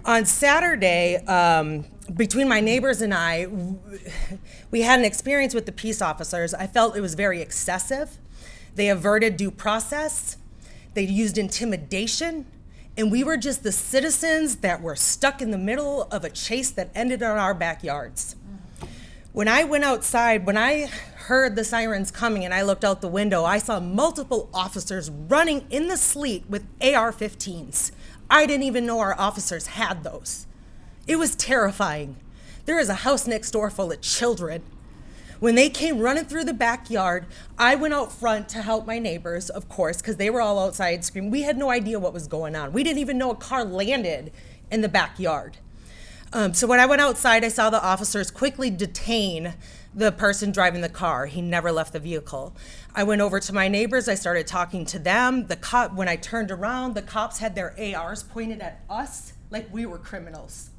On Saturday, between my neighbors and I, we had an experience with the peace officers. I felt it was very excessive. They averted due process. They used intimidation. And we were just the citizens that were stuck in the middle of a chase that ended in our backyards. When I went outside, when I heard the sirens coming and I looked out the window, I saw multiple officers running in the sleet with AR-15s. I didn't even know our officers had those. It was terrifying. There is a house next door full of children. When they came running through the backyard, I went out front to help my neighbors, of course, because they were all outside screaming. We had no idea what was going on. We didn't even know a car landed in the backyard. So when I went outside, I saw the officers quickly detain the person driving the car. He never left the vehicle. I went over to my neighbors. I started talking to them. When I turned around, the cops had their ARs pointed at us like we were criminals.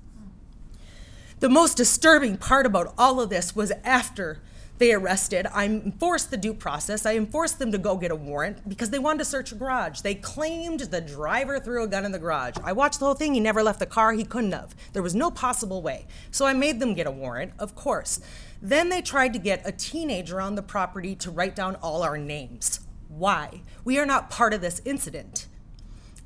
The most disturbing part about all of this was after they arrested, I enforced the due process. I enforced them to go get a warrant because they wanted to search a garage. They claimed the driver threw a gun in the garage. I watched the whole thing. He never left the car. He couldn't have. There was no possible way. So I made them get a warrant, of course. Then they tried to get a teenager on the property to write down all our names. Why? We are not part of this incident.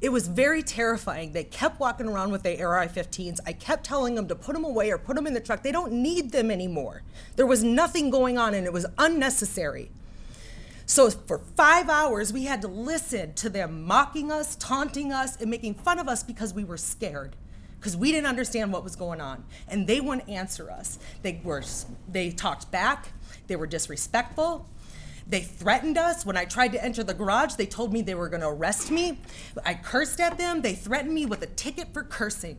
It was very terrifying. They kept walking around with their AR-15s. I kept telling them to put them away or put them in the truck. They don't need them anymore. There was nothing going on and it was unnecessary. So for 5 hours, we had to listen to them mocking us, taunting us, and making fun of us because we were scared, because we didn't understand what was going on. And they wouldn't answer us. They talked back. They were disrespectful. They threatened us. When I tried to enter the garage, they told me they were going to arrest me. I cursed at them. They threatened me with a ticket for cursing.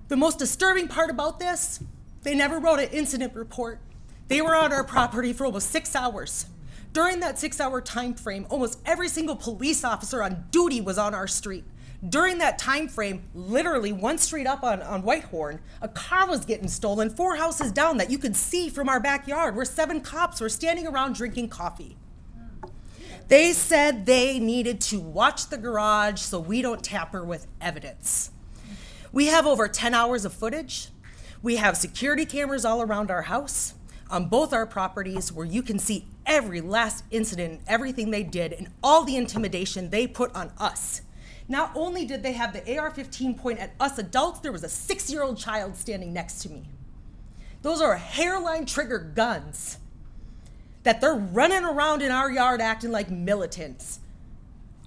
The most disturbing part about this, they never wrote an incident report. They were on our property for almost 6 hours. During that 6-hour time frame, almost every single police officer on duty was on our street. During that time frame, literally one street up on Whitehorn, a car was getting stolen 4 houses down that you could see from our backyard where 7 cops were standing around drinking coffee. They said they needed to watch the garage so we don't tamper with evidence. We have over 10 hours of footage. We have security cameras all around our house on both our properties where you can see every last incident, everything they did, and all the intimidation they put on us. Not only did they have the AR-15 point at us adults, there was a 6-year-old child standing next to me. Those are hairline trigger guns that they're running around in our yard acting like militants.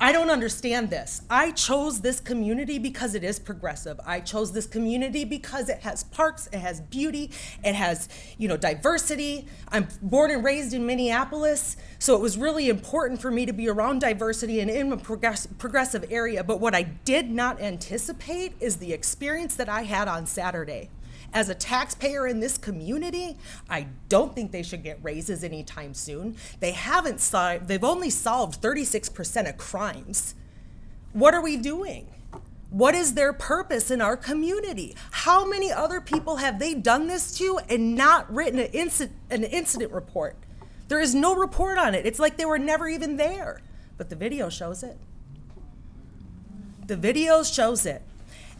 I don't understand this. I chose this community because it is progressive. I chose this community because it has parks, it has beauty, it has, diversity. I'm born and raised in Minneapolis, so it was really important for me to be around diversity and in a progressive area. But what I did not anticipate is the experience that I had on Saturday. As a taxpayer in this community, I don't think they should get raises anytime soon. They've only solved 36% of crimes. What are we doing? What is their purpose in our community? How many other people have they done this to and not written an incident report? There is no report on it. It's like they were never even there. But the video shows it. The video shows it.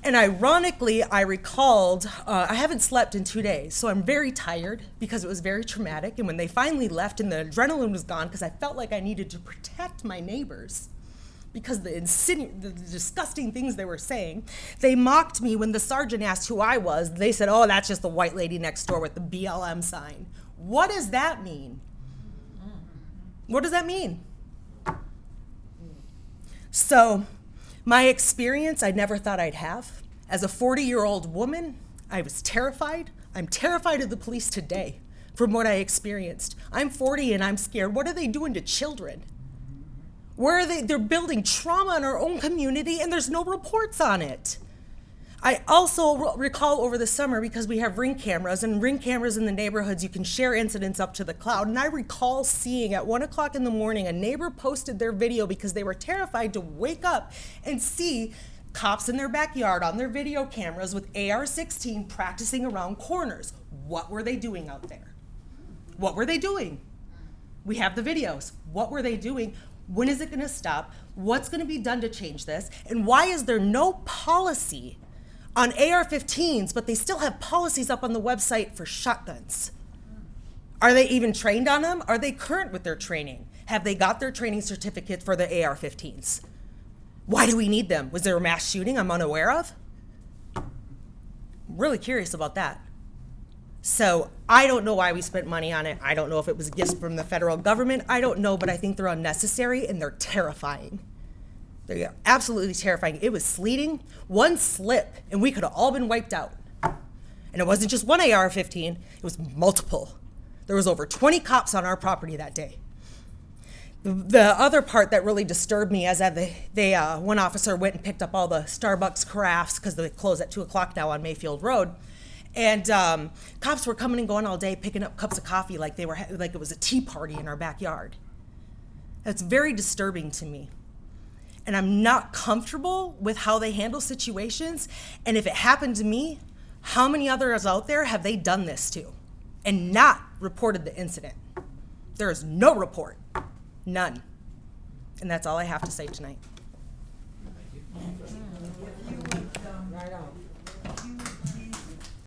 And ironically, I recalled, I haven't slept in 2 days, so I'm very tired because it was very traumatic. And when they finally left and the adrenaline was gone, because I felt like I needed to protect my neighbors because the disgusting things they were saying, they mocked me when the sergeant asked who I was. They said, oh, that's just the white lady next door with the BLM sign. What does that mean? What does that mean? So, my experience, I never thought I'd have. As a 40-year-old woman, I was terrified. I'm terrified of the police today from what I experienced. I'm 40 and I'm scared. What are they doing to children? Where are they? They're building trauma in our own community and there's no reports on it. I also recall over the summer, because we have Ring cameras, and Ring cameras in the neighborhoods, you can share incidents up to the cloud. And I recall seeing at 1 o'clock in the morning, a neighbor posted their video because they were terrified to wake up and see cops in their backyard on their video cameras with AR-16 practicing around corners. What were they doing out there? What were they doing? We have the videos. What were they doing? When is it going to stop? What's going to be done to change this? And why is there no policy on AR-15s, but they still have policies up on the website for shotguns? Are they even trained on them? Are they current with their training? Have they got their training certificate for the AR-15s? Why do we need them? Was there a mass shooting I'm unaware of? I'm really curious about that. So I don't know why we spent money on it. I don't know if it was gifts from the federal government. I don't know, but I think they're unnecessary and they're terrifying. They're absolutely terrifying. It was sleeting, one slip, and we could have all been wiped out. And it wasn't just one AR-15, it was multiple. There was over 20 cops on our property that day. The other part that really disturbed me is that one officer went and picked up all the Starbucks carafes, because they close at 2 o'clock now on Mayfield Road. And cops were coming and going all day picking up cups of coffee like it was a tea party in our backyard. That's very disturbing to me. And I'm not comfortable with how they handle situations. And if it happened to me, how many others out there have they done this to and not reported the incident? There is no report, none. And that's all I have to say tonight.